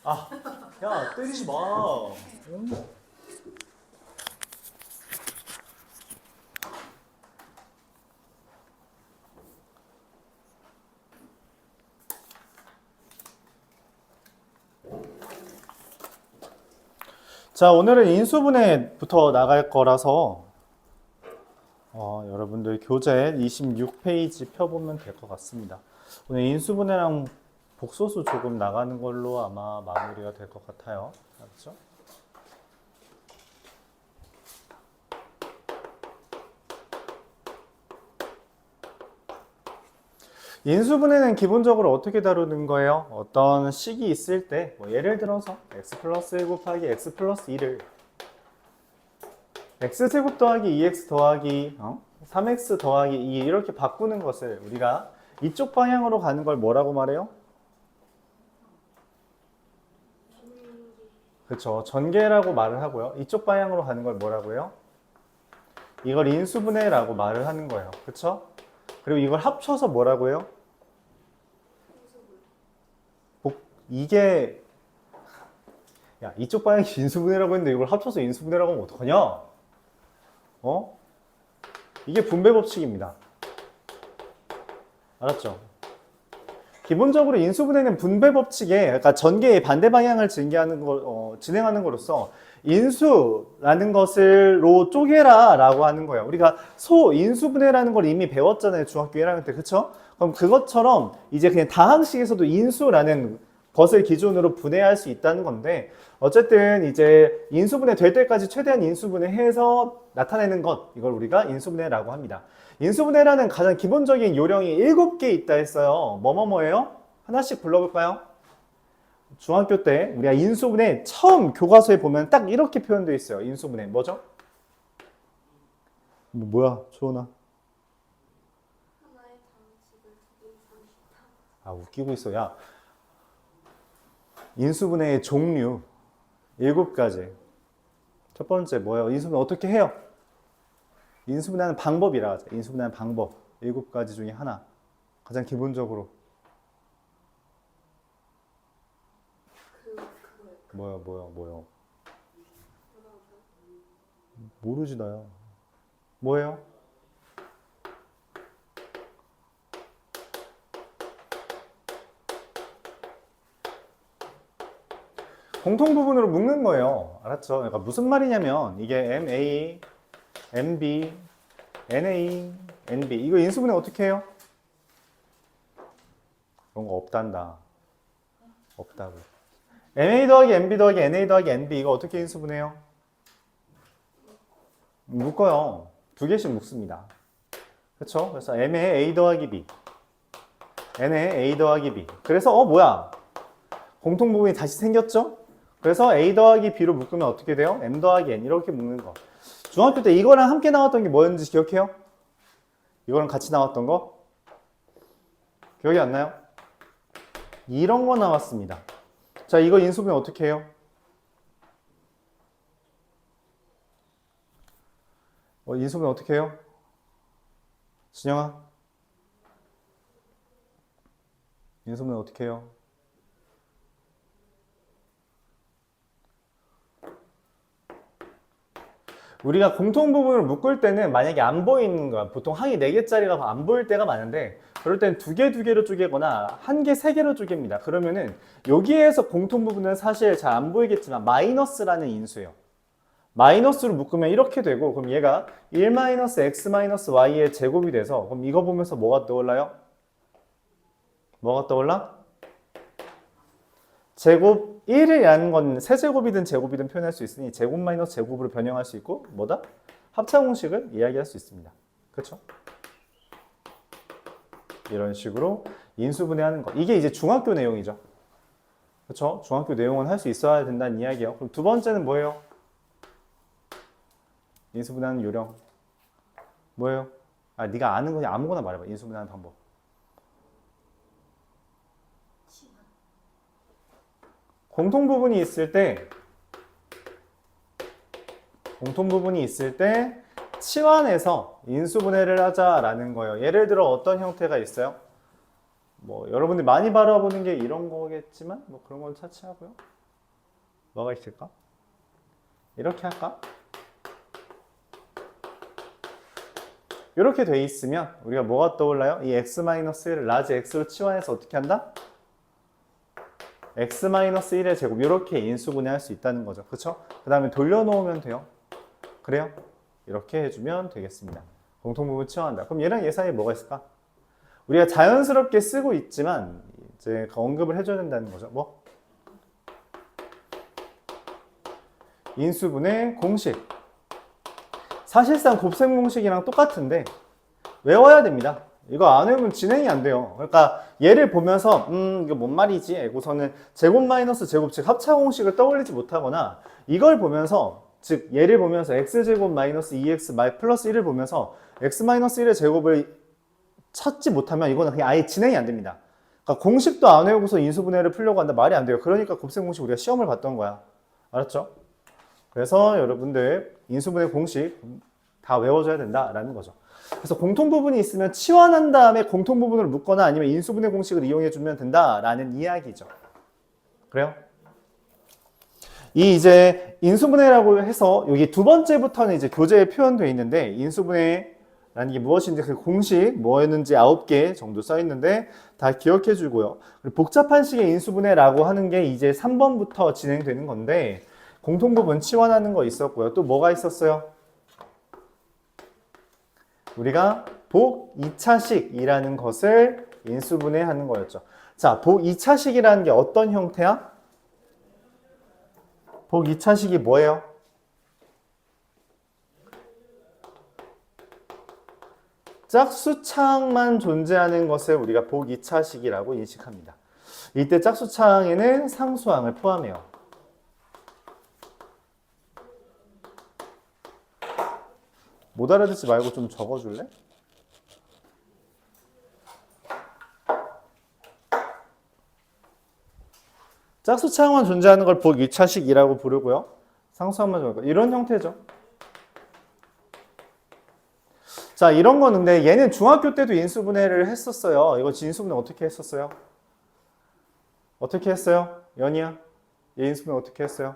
아, 야, 때리지 마. 응? 자, 오늘은 인수분해부터 나갈 거라서 여러분들 교재 26페이지 펴보면 될 것 같습니다. 오늘 인수분해랑 복소수 조금 나가는 걸로 아마 마무리가 될 것 같아요. 알았죠? 인수분해는 기본적으로 어떻게 다루는 거예요? 어떤 식이 있을 때, 뭐 예를 들어서 x 플러스 1 곱하기 x 플러스 2를 x제곱 더하기 2x 더하기 3x 더하기 2 이렇게 바꾸는 것을 우리가 이쪽 방향으로 가는 걸 뭐라고 말해요? 그렇죠. 전개라고 말을 하고요. 이쪽 방향으로 가는 걸 뭐라고 해요? 이걸 인수분해라고 말을 하는 거예요. 그렇죠? 그리고 이걸 합쳐서 뭐라고 해요? 이게 야, 이쪽 방향이 인수분해라고 했는데 이걸 합쳐서 인수분해라고 하면 어떡하냐? 이게 분배 법칙입니다. 알았죠? 기본적으로 인수분해는 분배 법칙에, 그러니까 전개의 반대 방향을 진행하는 거로서 인수라는 것을로 쪼개라 라고 하는 거예요. 우리가 인수분해라는 걸 이미 배웠잖아요. 중학교 1학년 때. 그쵸? 그럼 그것처럼 이제 그냥 다항식에서도 인수라는 것을 기준으로 분해할 수 있다는 건데, 어쨌든 이제 인수분해 될 때까지 최대한 인수분해 해서 나타내는 것, 이걸 우리가 인수분해라고 합니다. 인수분해라는 가장 기본적인 요령이 7개 있다 했어요. 뭐예요? 하나씩 불러볼까요? 중학교 때 우리가 인수분해 처음 교과서에 보면 딱 이렇게 표현되어 있어요. 인수분해 뭐죠? 뭐야, 조은아? 아, 웃기고 있어. 야, 인수분해의 종류 7가지. 첫 번째 뭐예요? 인수분해 어떻게 해요? 인수분해하는 방법이라 하죠. 인수분해하는 방법 7가지 중에 하나. 가장 기본적으로 뭐요? 모르지 나요. 뭐예요? 공통 부분으로 묶는 거예요. 알았죠? 그러니까 무슨 말이냐면 이게 MA, MB, NA, NB 이거 인수분해 어떻게 해요? 그런 거 없단다. 없다고. MA 더하기 MB 더하기 NA 더하기 NB 이거 어떻게 인수분해요? 묶어요. 2개씩 묶습니다. 그렇죠? 그래서 M에 A 더하기 B, N에 A 더하기 B. 그래서 뭐야? 공통 부분이 다시 생겼죠? 그래서 A 더하기 B로 묶으면 어떻게 돼요? M 더하기 N 이렇게 묶는 거. 중학교 때 이거랑 함께 나왔던 게 뭐였는지 기억해요? 이거랑 같이 나왔던 거? 기억이 안 나요? 이런 거 나왔습니다. 자, 이거 인수분해 어떻게 해요? 인수분해 어떻게 해요? 진영아? 인수분해 어떻게 해요? 우리가 공통 부분을 묶을 때는 만약에 안 보이는 거야. 보통 항이 4개짜리가 안 보일 때가 많은데 그럴 땐 2개 쪼개거나 1개, 3개로 쪼갭니다. 그러면은 여기에서 공통 부분은 사실 잘 안 보이겠지만 마이너스라는 인수예요. 마이너스로 묶으면 이렇게 되고 그럼 얘가 1-x-y의 제곱이 돼서 그럼 이거 보면서 뭐가 떠올라요? 뭐가 떠올라? 제곱 1이라는 건 세제곱이든 제곱이든 표현할 수 있으니 제곱 마이너스 제곱으로 변형할 수 있고 뭐다? 합차 공식을 이야기할 수 있습니다. 그렇죠? 이런 식으로 인수분해하는 거. 이게 이제 중학교 내용이죠. 그렇죠? 중학교 내용은 할 수 있어야 된다는 이야기예요. 그럼 두 번째는 뭐예요? 인수분해하는 요령. 뭐예요? 네가 아는 거냐 아무거나 말해봐. 인수분해하는 방법. 공통 부분이 있을 때 치환해서 인수분해를 하자라는 거예요. 예를 들어 어떤 형태가 있어요? 여러분들이 많이 바라보는 게 이런 거겠지만 그런 건 차치하고요. 뭐가 있을까? 이렇게 할까? 이렇게 돼 있으면 우리가 뭐가 떠올라요? 이 x-1을 라지 x로 치환해서 어떻게 한다? x-1의 제곱 이렇게 인수분해할 수 있다는 거죠. 그렇죠? 그 다음에 돌려놓으면 돼요. 그래요? 이렇게 해주면 되겠습니다. 공통부분 치환한다. 그럼 얘랑 얘 사이에 뭐가 있을까? 우리가 자연스럽게 쓰고 있지만 이제 언급을 해줘야 된다는 거죠. 뭐? 인수분해 공식. 사실상 곱셈 공식이랑 똑같은데 외워야 됩니다. 이거 안 외우면 진행이 안 돼요. 그러니까 얘를 보면서 이거 뭔 말이지? 하고서는 제곱 마이너스 제곱 즉 합차 공식을 떠올리지 못하거나 이걸 보면서 즉 얘를 보면서 x제곱 마이너스 2x 플러스 1을 보면서 x 마이너스 1의 제곱을 찾지 못하면 이거는 그냥 아예 진행이 안 됩니다. 그러니까 공식도 안 외우고서 인수분해를 풀려고 한다 말이 안 돼요. 그러니까 곱셈 공식 우리가 시험을 봤던 거야. 알았죠? 그래서 여러분들 인수분해 공식 다 외워줘야 된다라는 거죠. 그래서 공통부분이 있으면 치환한 다음에 공통부분을 묶거나 아니면 인수분해 공식을 이용해주면 된다라는 이야기죠. 그래요? 이 이제 인수분해라고 해서 여기 두 번째부터는 이제 교재에 표현되어 있는데 인수분해라는 게 무엇인지 그 공식 뭐였는지 9개 정도 써 있는데 다 기억해 주고요. 복잡한 식의 인수분해라고 하는 게 이제 3번부터 진행되는 건데 공통부분 치환하는 거 있었고요. 또 뭐가 있었어요? 우리가 복 2차식이라는 것을 인수분해하는 거였죠. 자, 복 2차식이라는 게 어떤 형태야? 복 2차식이 뭐예요? 짝수차항만 존재하는 것을 우리가 복 2차식이라고 인식합니다. 이때 짝수차항에는 상수항을 포함해요. 못 알아듣지 말고 좀 적어줄래? 짝수차항만 존재하는 걸 복 2차식이라고 부르고요. 상수항만 존재하는 거. 이런 형태죠. 자, 이런 거는 근데 얘는 중학교 때도 인수분해를 했었어요. 이거 인수분해 어떻게 했었어요? 어떻게 했어요? 연희야? 얘 인수분해 어떻게 했어요?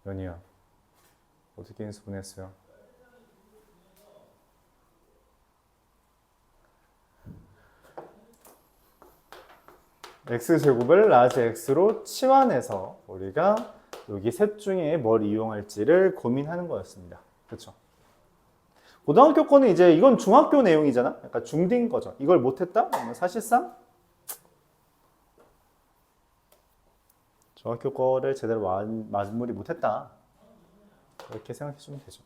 연희야, 어떻게 인수분해했어요? x제곱을 라지 x로 치환해서 우리가 여기 셋 중에 뭘 이용할지를 고민하는 거였습니다. 그렇죠? 고등학교 거는 이제 이건 중학교 내용이잖아? 약간 중딩 거죠. 이걸 못했다? 사실상 중학교 거를 제대로 마무리 못했다. 그렇게 생각해주면 되죠.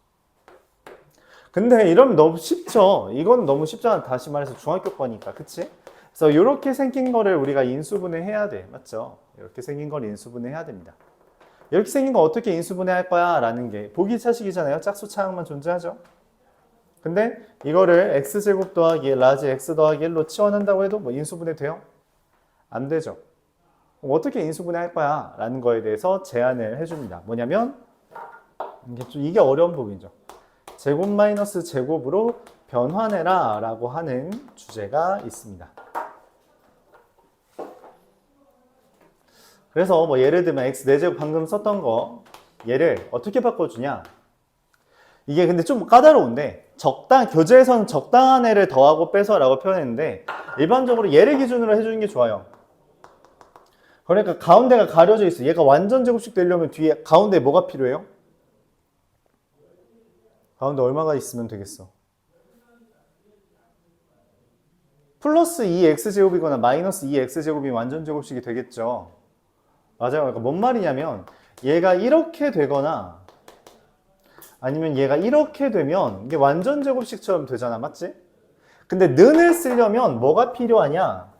근데 이러면 너무 쉽죠. 이건 너무 쉽잖아. 다시 말해서 중학교 거니까. 그치? 그래서 이렇게 생긴 거를 우리가 인수분해 해야 돼. 맞죠? 이렇게 생긴 걸 인수분해 해야 됩니다. 이렇게 생긴 거 어떻게 인수분해 할 거야? 라는 게 보기 차식이잖아요. 짝수차항만 존재하죠. 근데 이거를 x제곱 더하기 라지 x 더하기 1로 치환한다고 해도 뭐 인수분해 돼요? 안 되죠. 어떻게 인수분해 할 거야? 라는 거에 대해서 제안을 해줍니다. 뭐냐면 이게 어려운 부분이죠. 제곱 마이너스 제곱으로 변환해라 라고 하는 주제가 있습니다. 그래서 뭐 예를 들면 x 4제곱 방금 썼던 거 얘를 어떻게 바꿔주냐? 이게 근데 좀 까다로운데 교재에서는 적당한 애를 더하고 빼서 라고 표현했는데 일반적으로 얘를 기준으로 해주는 게 좋아요. 그러니까 가운데가 가려져 있어. 얘가 완전 제곱식 되려면 뒤에 가운데 뭐가 필요해요? 가운데 얼마가 있으면 되겠어? 플러스 2x제곱이거나 마이너스 2x제곱이 완전 제곱식이 되겠죠. 맞아요. 그러니까 뭔 말이냐면 얘가 이렇게 되거나 아니면 얘가 이렇게 되면 이게 완전 제곱식처럼 되잖아. 맞지? 근데 는을 쓰려면 뭐가 필요하냐?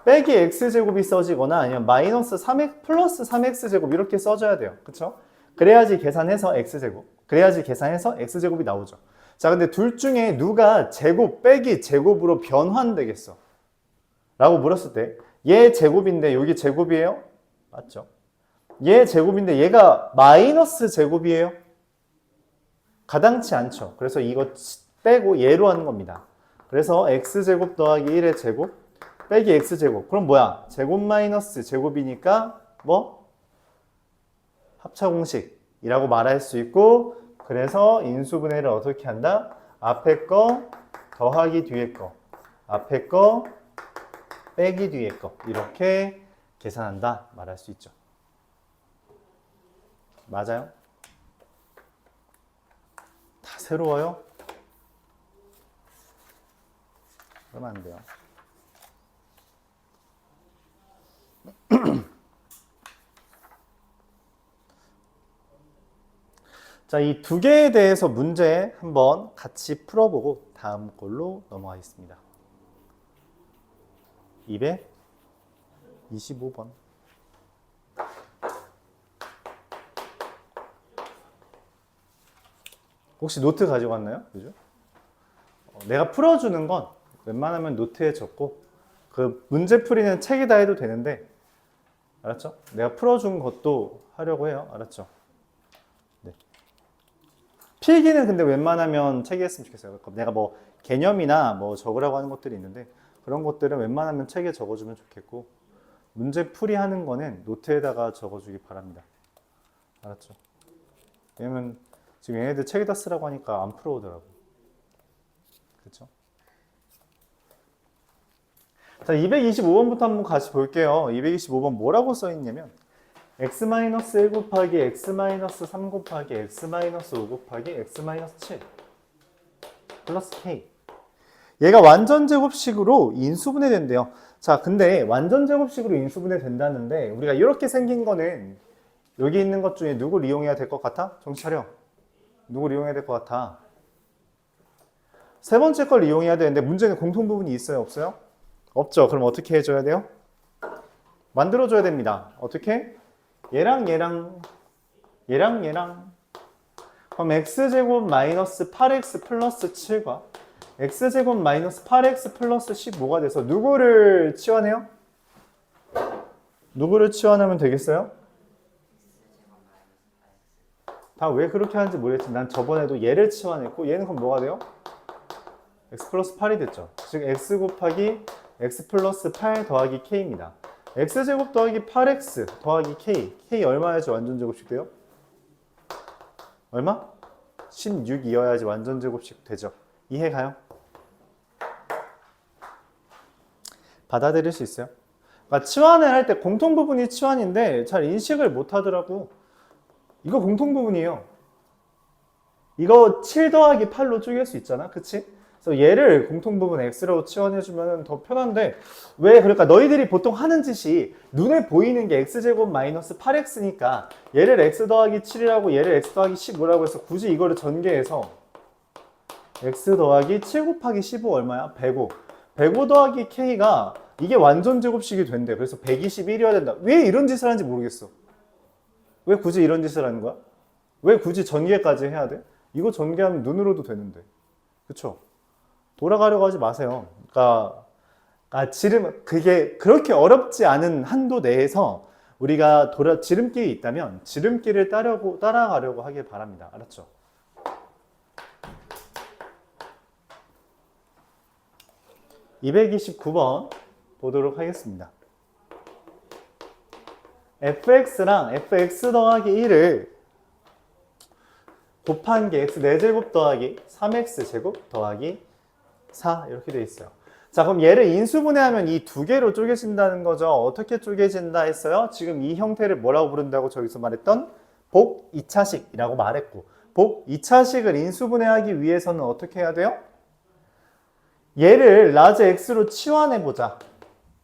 빼기 x제곱이 써지거나 아니면 마이너스 3x 플러스 3x제곱 이렇게 써줘야 돼요. 그쵸? 그래야지 계산해서 x제곱. 그래야지 계산해서 x제곱이 나오죠. 자, 근데 둘 중에 누가 제곱 빼기 제곱으로 변환되겠어? 라고 물었을 때 얘 제곱인데 여기 제곱이에요? 맞죠? 얘 제곱인데 얘가 마이너스 제곱이에요? 가당치 않죠. 그래서 이거 빼고 얘로 하는 겁니다. 그래서 x제곱 더하기 1의 제곱 빼기 x제곱. 그럼 뭐야? 제곱 마이너스 제곱이니까 뭐? 합차공식이라고 말할 수 있고, 그래서 인수분해를 어떻게 한다? 앞에 거 더하기 뒤에 거, 앞에 거 빼기 뒤에 거, 이렇게 계산한다 말할 수 있죠. 맞아요? 다 새로워요? 그러면 안 돼요. 자, 이 두 개에 대해서 문제 한번 같이 풀어보고 다음 걸로 넘어가겠습니다. 225번. 혹시 노트 가지고 왔나요? 그죠? 내가 풀어주는 건 웬만하면 노트에 적고, 그 문제 풀이는 책에다 해도 되는데, 알았죠? 내가 풀어준 것도 하려고 해요. 알았죠? 네. 필기는 근데 웬만하면 책에 했으면 좋겠어요. 내가 뭐 개념이나 뭐 적으라고 하는 것들이 있는데, 그런 것들은 웬만하면 책에 적어주면 좋겠고, 문제 풀이 하는 거는 노트에다가 적어주기 바랍니다. 알았죠? 왜냐면 지금 얘네들 책에다 쓰라고 하니까 안 풀어오더라고. 그렇죠? 자, 225번부터 한번 같이 볼게요. 225번 뭐라고 써있냐면 x-1 곱하기 x-3 곱하기 x-5 곱하기 x-7 플러스 k. 얘가 완전제곱식으로 인수분해 된대요. 자, 근데 완전제곱식으로 인수분해 된다는데 우리가 이렇게 생긴 거는 여기 있는 것 중에 누굴 이용해야 될 것 같아? 정신 차려. 누굴 이용해야 될 것 같아? 세 번째 걸 이용해야 되는데 문제는 공통부분이 있어요? 없어요? 없죠. 그럼 어떻게 해줘야 돼요? 만들어줘야 됩니다. 어떻게? 얘랑 얘랑 얘랑 얘랑. 그럼 x제곱 마이너스 8x 플러스 7과 x제곱 마이너스 8x 플러스 15가 돼서 누구를 치환해요? 누구를 치환하면 되겠어요? 다 왜 그렇게 하는지 모르겠지만 난 저번에도 얘를 치환했고 얘는 그럼 뭐가 돼요? x 플러스 8이 됐죠. 즉 x 곱하기 x 플러스 8 더하기 k입니다. x제곱 더하기 8x 더하기 k 얼마야지 완전제곱식 돼요? 얼마? 16이어야지 완전제곱식 되죠. 이해 가요? 받아들일 수 있어요? 그러니까 치환을 할 때 공통부분이 치환인데 잘 인식을 못 하더라고. 이거 공통부분이에요. 이거 7 더하기 8로 쪼갤 수 있잖아. 그치? 그래서 얘를 공통부분 x로 치환해주면 더 편한데 왜 그러니까 너희들이 보통 하는 짓이 눈에 보이는 게 x제곱 마이너스 8x니까 얘를 x 더하기 7이라고 얘를 x 더하기 15라고 해서 굳이 이거를 전개해서 x 더하기 7 곱하기 15 얼마야? 105. 105 더하기 k가 이게 완전 제곱식이 된대. 그래서 121이어야 된다. 왜 이런 짓을 하는지 모르겠어. 왜 굳이 이런 짓을 하는 거야? 왜 굳이 전개까지 해야 돼? 이거 전개하면 눈으로도 되는데. 그쵸? 돌아가려고 하지 마세요. 그러니까 그게 그렇게 어렵지 않은 한도 내에서 우리가 지름길이 있다면 지름길을 따라가려고 하길 바랍니다. 알았죠? (229번) 보도록 하겠습니다. fx랑 fx 더하기 1을 곱한 게 x 4제곱 더하기 3x제곱 더하기 4 이렇게 돼 있어요. 자, 그럼 얘를 인수분해하면 이 두 개로 쪼개진다는 거죠. 어떻게 쪼개진다 했어요? 지금 이 형태를 뭐라고 부른다고 저기서 말했던 복 2차식이라고 말했고, 복 2차식을 인수분해하기 위해서는 어떻게 해야 돼요? 얘를 라지 x로 치환해보자.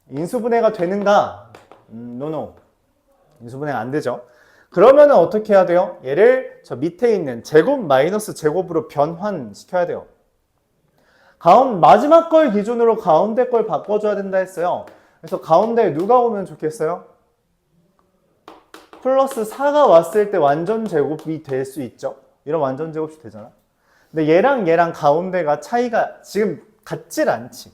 인수분해가 되는가? 노. 인수분해가 안 되죠. 그러면 어떻게 해야 돼요? 얘를 저 밑에 있는 제곱 마이너스 제곱으로 변환시켜야 돼요. 마지막 걸 기준으로 가운데 걸 바꿔줘야 된다 했어요. 그래서 가운데에 누가 오면 좋겠어요? 플러스 4가 왔을 때 완전 제곱이 될 수 있죠. 이런 완전 제곱이 되잖아. 근데 얘랑 가운데가 차이가 지금 같질 않지.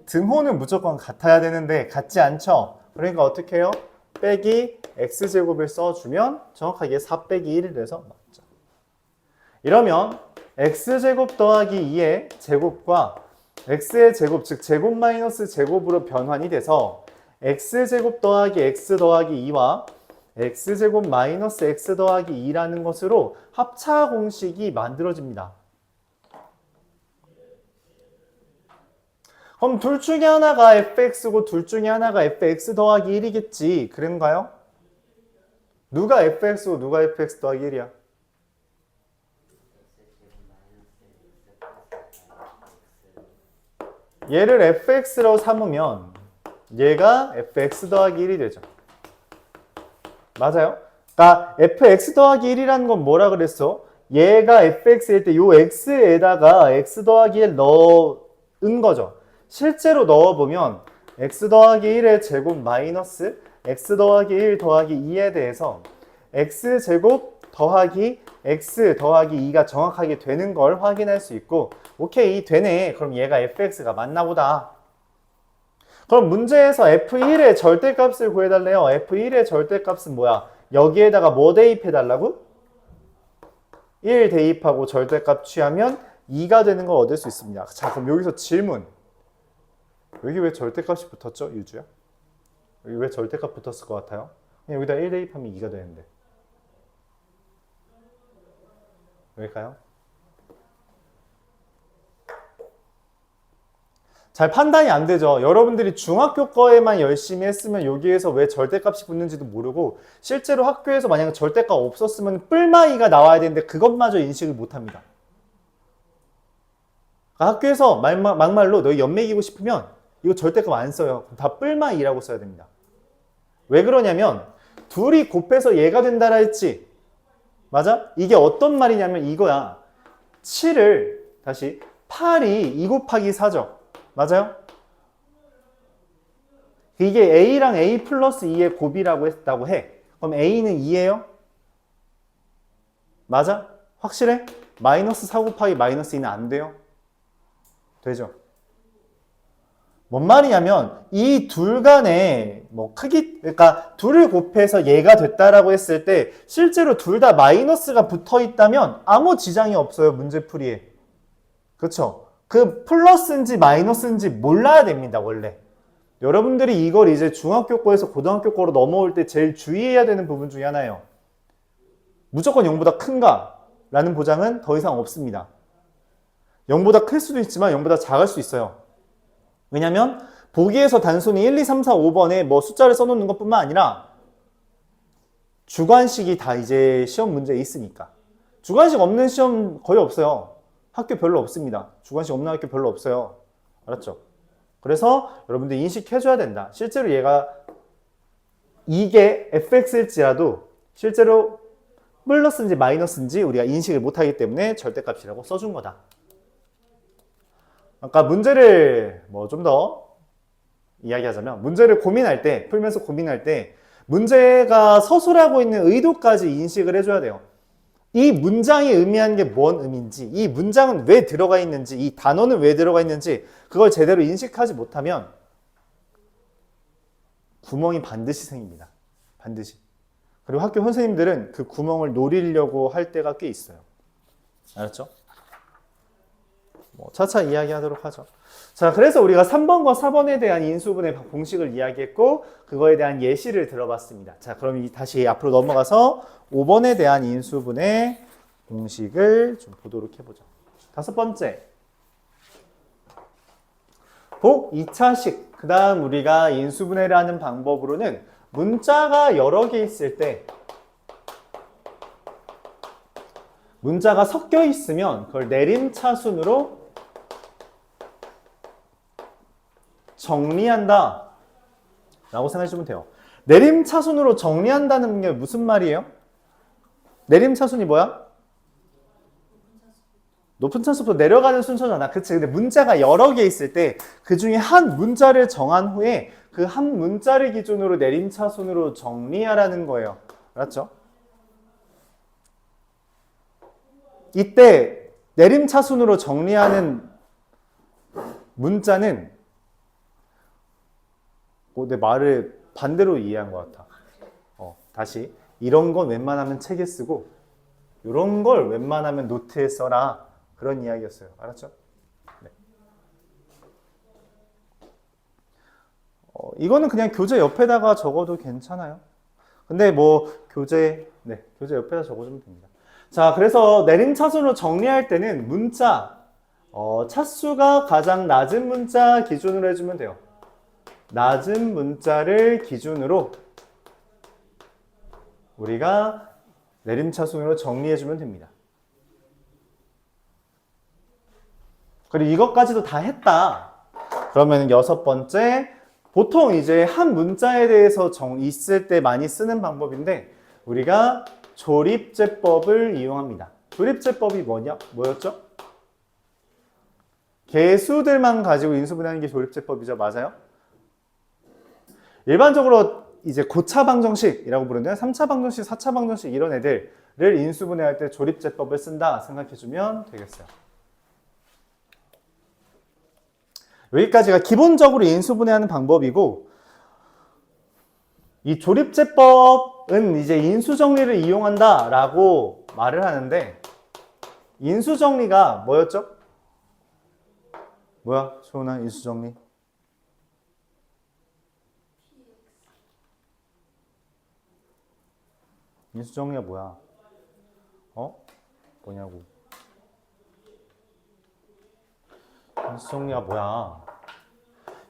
등호는 무조건 같아야 되는데 같지 않죠. 그러니까 어떻게 해요? 빼기 x제곱을 써주면 정확하게 4 빼기 1이 돼서 맞죠. 이러면 x제곱 더하기 2의 제곱과 x의 제곱, 즉 제곱 마이너스 제곱으로 변환이 돼서 x제곱 더하기 x 더하기 2와 x제곱 마이너스 x 더하기 2라는 것으로 합차 공식이 만들어집니다. 그럼 둘 중에 하나가 fx고 둘 중에 하나가 fx 더하기 1이겠지. 그런가요? 누가 fx고 누가 fx 더하기 1이야? 얘를 fx로 삼으면 얘가 fx 더하기 1이 되죠. 맞아요? 그러니까 fx 더하기 1이라는 건 뭐라 그랬어? 얘가 fx일 때 요 x에다가 x 더하기 1 넣은 거죠. 실제로 넣어보면 x 더하기 1의 제곱 마이너스 x 더하기 1 더하기 2에 대해서 x제곱 더하기 x 더하기 2가 정확하게 되는 걸 확인할 수 있고, 오케이, 되네. 그럼 얘가 fx가 맞나 보다. 그럼 문제에서 f1의 절대값을 구해달래요. f1의 절대값은 뭐야? 여기에다가 뭐 대입해달라고? 1 대입하고 절대값 취하면 2가 되는 걸 얻을 수 있습니다. 자, 그럼 여기서 질문. 여기 왜 절대값이 붙었죠, 유주야? 여기 왜 절대값 붙었을 것 같아요? 그냥 여기다 1 대입하면 2가 되는데. 왜일까요? 잘 판단이 안 되죠. 여러분들이 중학교 거에만 열심히 했으면 여기에서 왜 절대값이 붙는지도 모르고, 실제로 학교에서 만약에 절대값 없었으면 뿔마이가 나와야 되는데 그것마저 인식을 못합니다. 학교에서 막말로 너희 연맥이고 싶으면 이거 절대값 안 써요. 다 뿔마이라고 써야 됩니다. 왜 그러냐면 둘이 곱해서 얘가 된다라 했지. 맞아? 이게 어떤 말이냐면 이거야. 7을 다시 8이 2 곱하기 4죠. 맞아요? 이게 A랑 A 플러스 2의 곱이라고 했다고 해. 그럼 A는 2예요? 맞아? 확실해? 마이너스 4 곱하기 마이너스 2는 안 돼요? 되죠? 뭔 말이냐면 이 둘 간의 뭐 크기, 그러니까 둘을 곱해서 얘가 됐다라고 했을 때 실제로 둘 다 마이너스가 붙어 있다면 아무 지장이 없어요, 문제풀이에. 그렇죠? 그 플러스인지 마이너스인지 몰라야 됩니다, 원래. 여러분들이 이걸 이제 중학교 거에서 고등학교 거로 넘어올 때 제일 주의해야 되는 부분 중에 하나예요. 무조건 0보다 큰가? 라는 보장은 더 이상 없습니다. 0보다 클 수도 있지만 0보다 작을 수 있어요. 왜냐면 보기에서 단순히 1, 2, 3, 4, 5번에 뭐 숫자를 써놓는 것뿐만 아니라 주관식이 다 이제 시험 문제에 있으니까. 주관식 없는 시험 거의 없어요. 학교 별로 없습니다. 주관식 없는 학교 별로 없어요. 알았죠? 그래서 여러분들 인식해줘야 된다. 실제로 얘가 이게 fx일지라도 실제로 플러스인지 마이너스인지 우리가 인식을 못하기 때문에 절대값이라고 써준 거다. 아까 문제를 뭐 좀 더 이야기하자면 문제를 고민할 때, 풀면서 고민할 때 문제가 서술하고 있는 의도까지 인식을 해줘야 돼요. 이 문장이 의미하는 게 뭔 의미인지, 이 문장은 왜 들어가 있는지, 이 단어는 왜 들어가 있는지 그걸 제대로 인식하지 못하면 구멍이 반드시 생깁니다. 반드시. 그리고 학교 선생님들은 그 구멍을 노리려고 할 때가 꽤 있어요. 알았죠? 뭐 차차 이야기하도록 하죠. 자, 그래서 우리가 3번과 4번에 대한 인수분해 공식을 이야기했고 그거에 대한 예시를 들어봤습니다. 자, 그럼 다시 앞으로 넘어가서 5번에 대한 인수분해 공식을 좀 보도록 해보죠. 5번째, 복 2차식. 그 다음 우리가 인수분해를 하는 방법으로는 문자가 여러 개 있을 때 문자가 섞여 있으면 그걸 내림차순으로 정리한다 라고 생각하시면 돼요. 내림차순으로 정리한다는 게 무슨 말이에요? 내림차순이 뭐야? 높은 차수부터 내려가는 순서잖아. 그치? 근데 문자가 여러 개 있을 때 그 중에 한 문자를 정한 후에 그 한 문자를 기준으로 내림차순으로 정리하라는 거예요. 알았죠? 이때 내림차순으로 정리하는 문자는 내 말을 반대로 이해한 것 같아. 다시. 이런 건 웬만하면 책에 쓰고 이런 걸 웬만하면 노트에 써라. 그런 이야기였어요. 알았죠? 네. 이거는 그냥 교재 옆에다가 적어도 괜찮아요. 근데 뭐 교재 옆에다 적어주면 됩니다. 자, 그래서 내림차순으로 정리할 때는 문자, 차수가 가장 낮은 문자 기준으로 해주면 돼요. 낮은 문자를 기준으로 우리가 내림차순으로 정리해주면 됩니다. 그리고 이것까지도 다 했다. 그러면 여섯 번째, 보통 이제 한 문자에 대해서 있을 때 많이 쓰는 방법인데 우리가 조립제법을 이용합니다. 조립제법이 뭐였죠? 개수들만 가지고 인수분해하는 게 조립제법이죠. 맞아요? 일반적으로 이제 고차 방정식이라고 부르는 3차 방정식, 4차 방정식 이런 애들을 인수분해할 때 조립제법을 쓴다 생각해주면 되겠어요. 여기까지가 기본적으로 인수분해하는 방법이고, 이 조립제법은 이제 인수정리를 이용한다라고 말을 하는데, 인수정리가 뭐였죠? 뭐야, 소은아, 인수정리? 인수정리가 뭐야? 뭐냐고. 인수정리가 뭐야?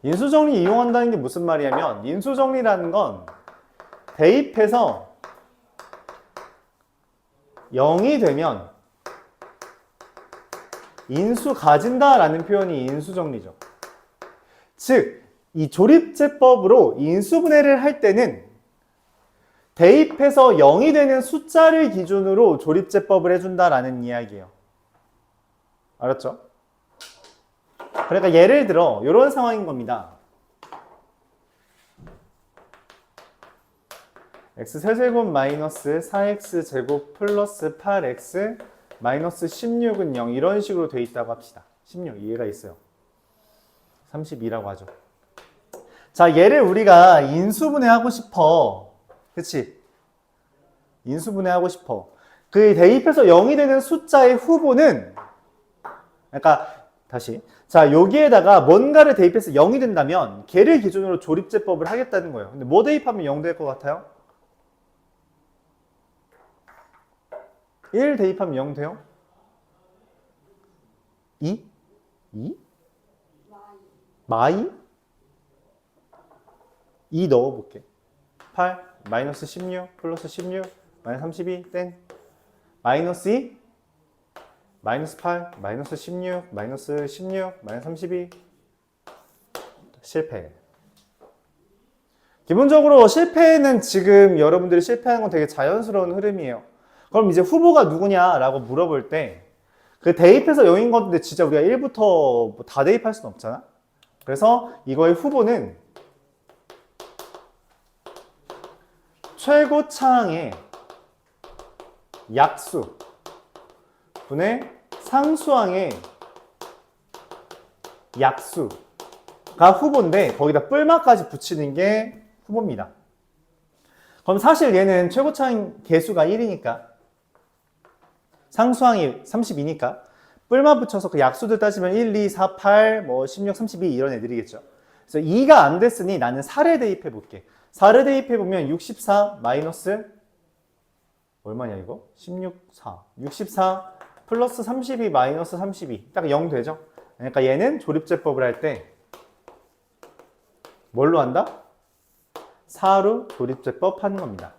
인수정리 이용한다는 게 무슨 말이냐면 인수정리라는 건 대입해서 0이 되면 인수 가진다라는 표현이 인수정리죠. 즉, 이 조립제법으로 인수분해를 할 때는 대입해서 0이 되는 숫자를 기준으로 조립제법을 해준다라는 이야기예요. 알았죠? 그러니까 예를 들어 이런 상황인 겁니다. x세제곱 마이너스 4x제곱 플러스 8x 마이너스 16은 0 이런 식으로 돼 있다고 합시다. 16 이해가 있어요. 32라고 하죠. 자, 얘를 우리가 인수분해하고 싶어. 그치? 인수분해하고 싶어. 그 대입해서 0이 되는 숫자의 후보는 그러니까 다시 자, 여기에다가 뭔가를 대입해서 0이 된다면 걔를 기준으로 조립제법을 하겠다는 거예요. 근데 뭐 대입하면 0 될 것 같아요? 1 대입하면 0 돼요? 2? 2? 마이? 2 넣어볼게. 8, 마이너스 16, 플러스 16, 마이너스 32, 땡. 마이너스 2, 마이너스 8, 마이너스 16, 마이너스 16, 마이너스 32. 실패. 기본적으로 실패는 지금 여러분들이 실패하는 건 되게 자연스러운 흐름이에요. 그럼 이제 후보가 누구냐라고 물어볼 때 그 대입해서 0인 건데 진짜 우리가 1부터 다 대입할 수는 없잖아. 그래서 이거의 후보는 최고차항의 약수 분의 상수항의 약수가 후보인데 거기다 뿔마까지 붙이는 게 후보입니다. 그럼 사실 얘는 최고차항 개수가 1이니까 상수항이 32니까 뿔마 붙여서 그 약수들 따지면 1, 2, 4, 8, 뭐 16, 32 이런 애들이겠죠. 그래서 2가 안 됐으니 나는 4를 대입해 볼게. 4를 대입해 보면 64 마이너스 얼마냐 이거? 16, 4. 64 플러스 32 마이너스 32. 딱 0 되죠? 그러니까 얘는 조립제법을 할 때 뭘로 한다? 4로 조립제법 하는 겁니다.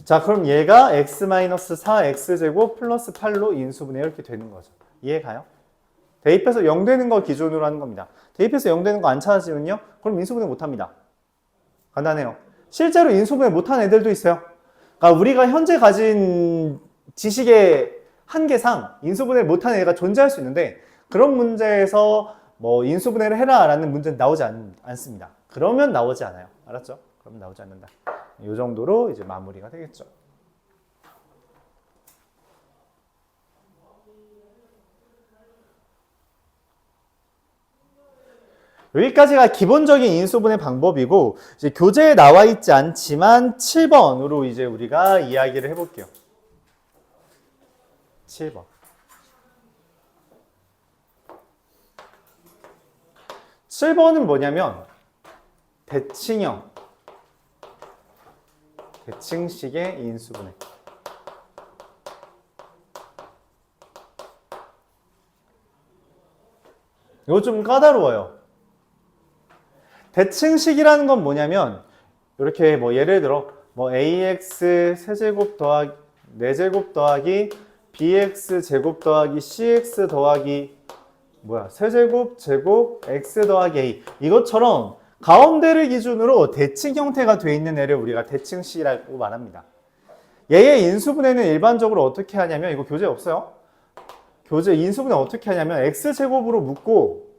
자, 그럼 얘가 x-4x제곱 플러스 8로 인수분해 이렇게 되는 거죠. 이해가요? 대입해서 0 되는 거 기준으로 하는 겁니다. 대입해서 0 되는 거 안 찾아지면요? 그럼 인수분해 못 합니다. 간단해요. 실제로 인수분해 못한 애들도 있어요. 그러니까 우리가 현재 가진 지식의 한계상 인수분해 못한 애가 존재할 수 있는데 그런 문제에서 뭐 인수분해를 해라 라는 문제는 나오지 않습니다. 그러면 나오지 않아요. 알았죠? 그러면 나오지 않는다. 이 정도로 이제 마무리가 되겠죠. 여기까지가 기본적인 인수분해 방법이고 이제 교재에 나와 있지 않지만 7번으로 이제 우리가 이야기를 해볼게요. 7번. 7번은 뭐냐면 대칭형, 대칭식의 인수분해. 이거 좀 까다로워요. 대칭식이라는 건 뭐냐면 이렇게 뭐 예를 들어 뭐 ax 세제곱 더하기 4제곱 더하기 bx 제곱 더하기 cx 더하기 세제곱 제곱 x 더하기 a, 이것처럼 가운데를 기준으로 대칭 형태가 되어 있는 애를 우리가 대칭식이라고 말합니다. 얘의 인수분해는 일반적으로 어떻게 하냐면, 이거 교재 없어요? 교재 인수분해 어떻게 하냐면 x제곱으로 묶고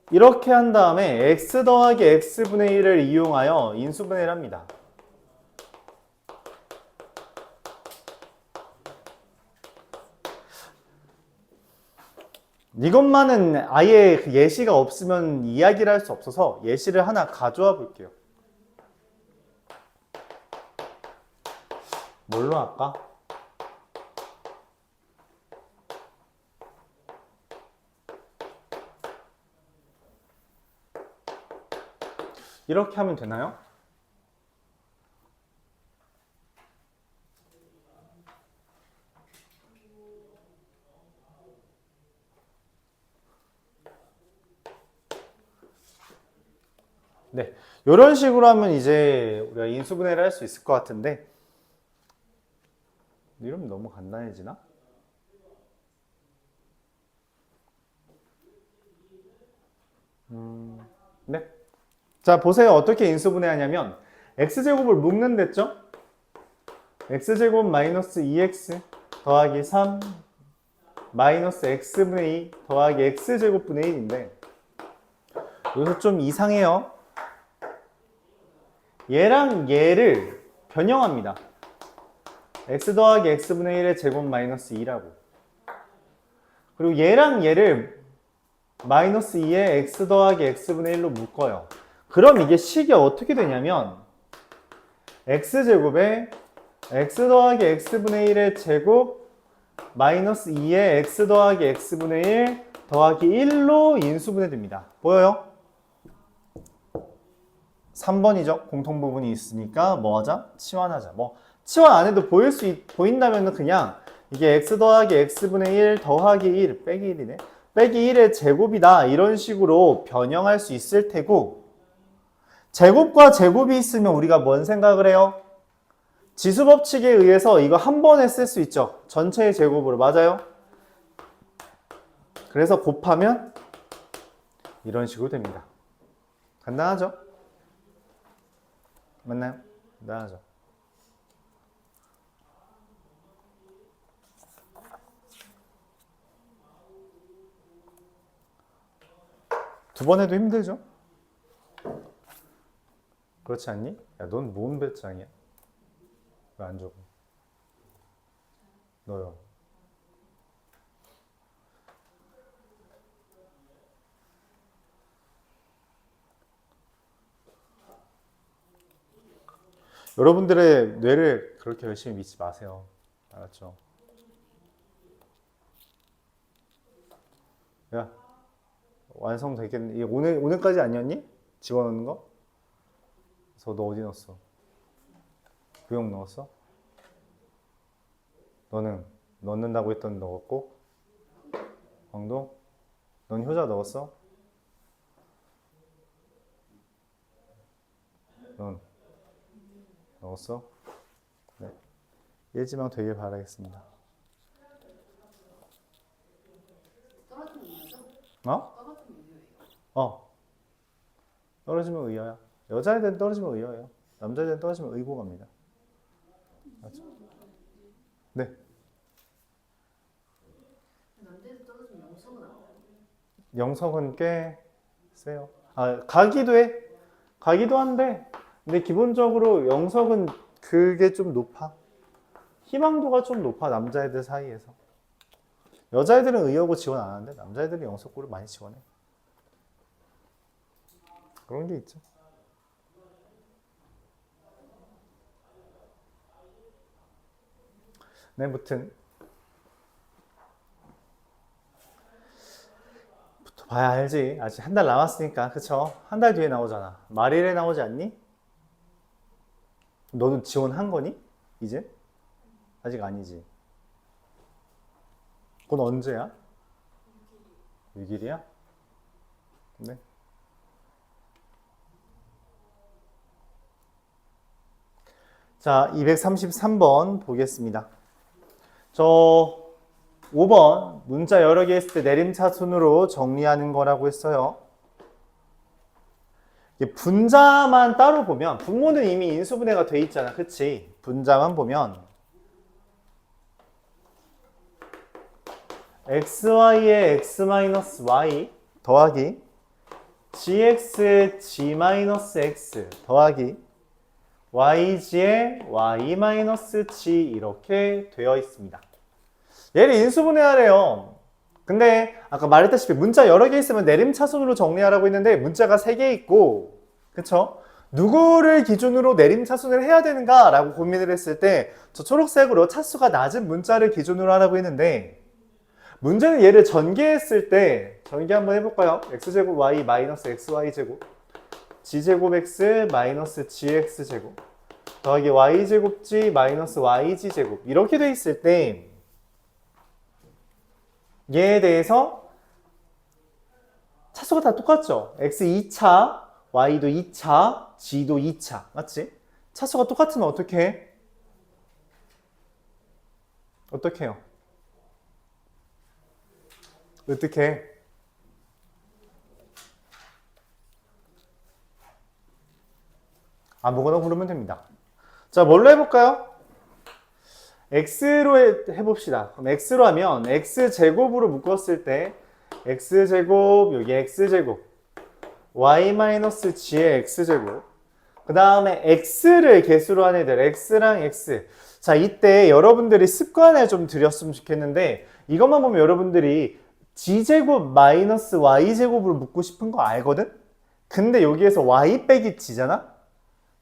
이렇게 한 다음에 x 더하기 x분의 1을 이용하여 인수분해를 합니다. 이것만은 아예 그 예시가 없으면 이야기를 할 수 없어서 예시를 하나 가져와 볼게요. 뭘로 할까? 이렇게 하면 되나요? 네, 이런 식으로 하면 이제 우리가 인수분해를 할 수 있을 것 같은데, 이러면 너무 간단해지나? 네. 자, 보세요. 어떻게 인수분해 하냐면 x제곱을 묶는 됐죠? x제곱 마이너스 2x 더하기 3 마이너스 x분의 2 더하기 x제곱분의 1인데, 여기서 좀 이상해요. 얘랑 얘를 변형합니다. x 더하기 x분의 1의 제곱 마이너스 2라고. 그리고 얘랑 얘를 마이너스 2의 x 더하기 x분의 1로 묶어요. 그럼 이게 식이 어떻게 되냐면 x제곱에 x 더하기 x분의 1의 제곱 마이너스 2의 x 더하기 x분의 1 더하기 1로 인수분해 됩니다. 보여요? 3번이죠. 공통부분이 있으니까 뭐 하자? 치환하자. 뭐 치환 안 해도 보인다면 그냥 이게 x 더하기 x분의 1 더하기 1 빼기 1이네. 빼기 1의 제곱이다. 이런 식으로 변형할 수 있을 테고, 제곱과 제곱이 있으면 우리가 뭔 생각을 해요? 지수법칙에 의해서 이거 한 번에 쓸 수 있죠. 전체의 제곱으로. 맞아요? 그래서 곱하면 이런 식으로 됩니다. 간단하죠? 맞나요? 간단하죠. 두 번 해도 힘들죠? 그렇지 않니? 야, 넌 뭔 배짱이야? 왜 안 적어? 너요. 여러분들의 뇌를 그렇게 열심히 믿지 마세요. 알았죠? 야, 완성되겠네. 오늘까지 아니었니? 집어넣는 거? 그래서 너 어디 넣었어? 부용 넣었어? 너는 넣는다고 했더니 넣었고, 광동, 넌 효자 넣었어? 넌 넣었어? 네. 일지망 되길 바라겠습니다. 떨어지면 의여죠? 어? 떨어지면 의여예요. 떨어지면 의여야. 여자애들은 떨어지면 의여예요. 남자애들은 떨어지면 의고 갑니다. 맞죠? 네. 남자에서 떨어지면 영성은 안 와요. 영석은 꽤 세요. 가기도 해. 가기도 한데, 근데 기본적으로 영석은 그게 좀 높아. 희망도가 좀 높아, 남자애들 사이에서. 여자애들은 의여고 지원 안 하는데, 남자애들은 영석고를 많이 지원해. 그런 게 있죠. 네, 무튼 봐야 알지. 아직 한 달 남았으니까. 그쵸? 한 달 뒤에 나오잖아. 말일에 나오지 않니? 너도 지원한 거니? 이제? 아직 아니지. 그건 언제야? 6일이야? 네. 자, 233번 보겠습니다. 저 5번 문자 여러 개 있을 때 내림차순으로 정리하는 거라고 했어요. 분자만 따로 보면 분모는 이미 인수분해가 돼 있잖아. 그치? 분자만 보면 xy의 x-y 더하기 gx의 g-x 더하기 yg의 y-g 이렇게 되어 있습니다. 얘를 인수분해하래요. 근데 아까 말했다시피 문자 여러 개 있으면 내림차순으로 정리하라고 했는데 문자가 3개 있고, 그쵸? 누구를 기준으로 내림차순을 해야 되는가 라고 고민을 했을 때 저 초록색으로 차수가 낮은 문자를 기준으로 하라고 했는데, 문제는 얘를 전개했을 때 전개 한번 해볼까요? x제곱 y 마이너스 xy제곱 g제곱 x 마이너스 gx제곱 더하기 y제곱 g 마이너스 yg제곱 이렇게 돼 있을 때 얘에 대해서 차수가 다 똑같죠? x 2차, y도 2차, g도 2차. 맞지? 차수가 똑같으면 어떻게 해? 어떻게 해요? 어떻게 해? 아무거나 고르면 됩니다. 자, 뭘로 해볼까요? x로 해봅시다. 그럼 x로 하면 x제곱으로 묶었을 때 x제곱, 여기 x제곱 y-g의 x제곱 그 다음에 x를 개수로 한 애들 x랑 x. 자, 이때 여러분들이 습관을 좀 들였으면 좋겠는데 이것만 보면 여러분들이 g제곱 마이너스 y제곱으로 묶고 싶은 거 알거든? 근데 여기에서 y 빼기 g잖아?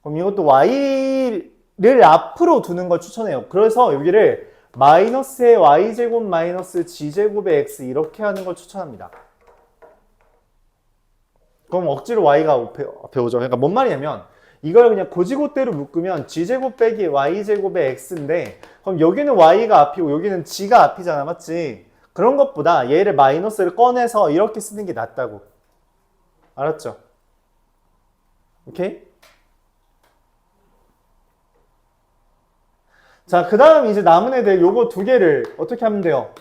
그럼 이것도 y를 앞으로 두는 걸 추천해요. 그래서 여기를 마이너스의 y제곱 마이너스 g제곱의 x 이렇게 하는 걸 추천합니다. 그럼 억지로 y가 앞에 오죠. 그러니까 뭔 말이냐면 이걸 그냥 고지고대로 묶으면 g제곱 빼기 y제곱의 x인데 그럼 여기는 y가 앞이고 여기는 g가 앞이잖아. 맞지? 그런 것보다 얘를 마이너스를 꺼내서 이렇게 쓰는 게 낫다고. 알았죠? 오케이? 자, 그 다음 이제 남은 애들 요거 두 개를 어떻게 하면 돼요?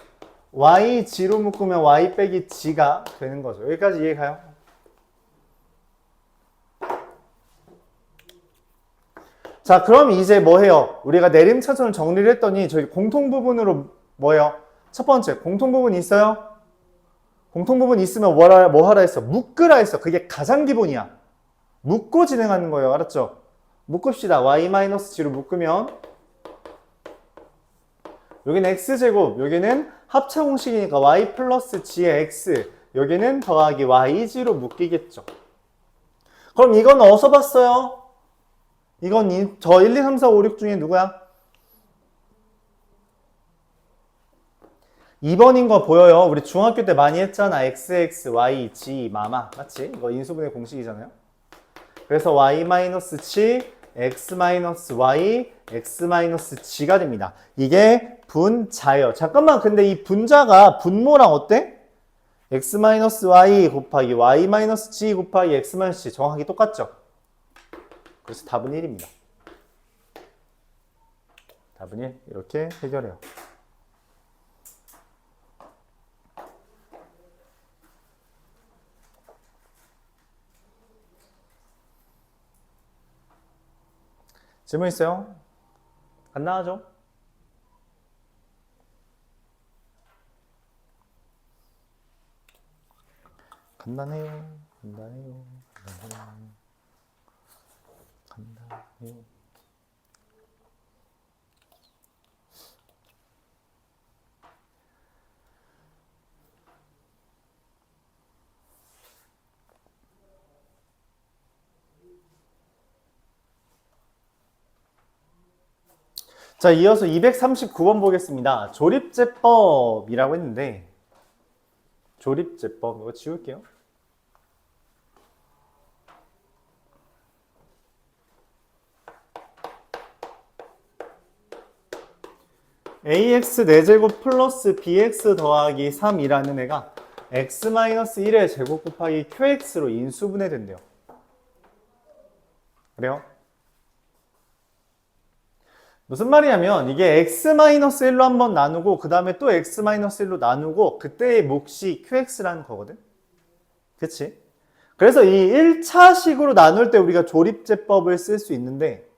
y, g로 묶으면 y 빼기 g가 되는 거죠. 여기까지 이해가요? 자, 그럼 이제 뭐 해요? 우리가 내림차순을 정리를 했더니 저희 공통부분으로 뭐예요? 첫 번째, 공통부분 있어요? 공통부분 있으면 뭐 하라 했어? 묶으라 했어. 그게 가장 기본이야. 묶고 진행하는 거예요. 알았죠? 묶읍시다. y-g로 묶으면 여기는 x제곱, 여기는 합차 공식이니까 y 플러스 g의 x, 여기는 더하기 yg로 묶이겠죠. 그럼 이건 어디서 봤어요? 이건 저 1, 2, 3, 4, 5, 6 중에 누구야? 2번인 거 보여요? 우리 중학교 때 많이 했잖아. x, y, g, 마마. 맞지? 이거 인수분해 공식이잖아요. 그래서 y-g, x-y, x-g가 됩니다. 이게 분자예요. 잠깐만, 근데 이 분자가 분모랑 어때? x-y 곱하기 y-g 곱하기 x-c 정확하게 똑같죠? 그래서 답은 1입니다. 답은 1. 이렇게 해결해요. 질문 있어요? 안 나와죠? 간단해요. 간단해요. 간단해요. 간단해요. 자, 이어서 239번 보겠습니다. 조립제법이라고 했는데, 조립제법, 이거 지울게요. ax 4제곱 플러스 bx 더하기 3이라는 애가 x-1의 제곱 곱하기 qx로 인수분해된대요. 그래요? 무슨 말이냐면 이게 x-1로 한번 나누고 그 다음에 또 x-1로 나누고 그때의 몫이 qx라는 거거든. 그치? 그래서 이 1차식으로 나눌 때 우리가 조립제법을 쓸 수 있는데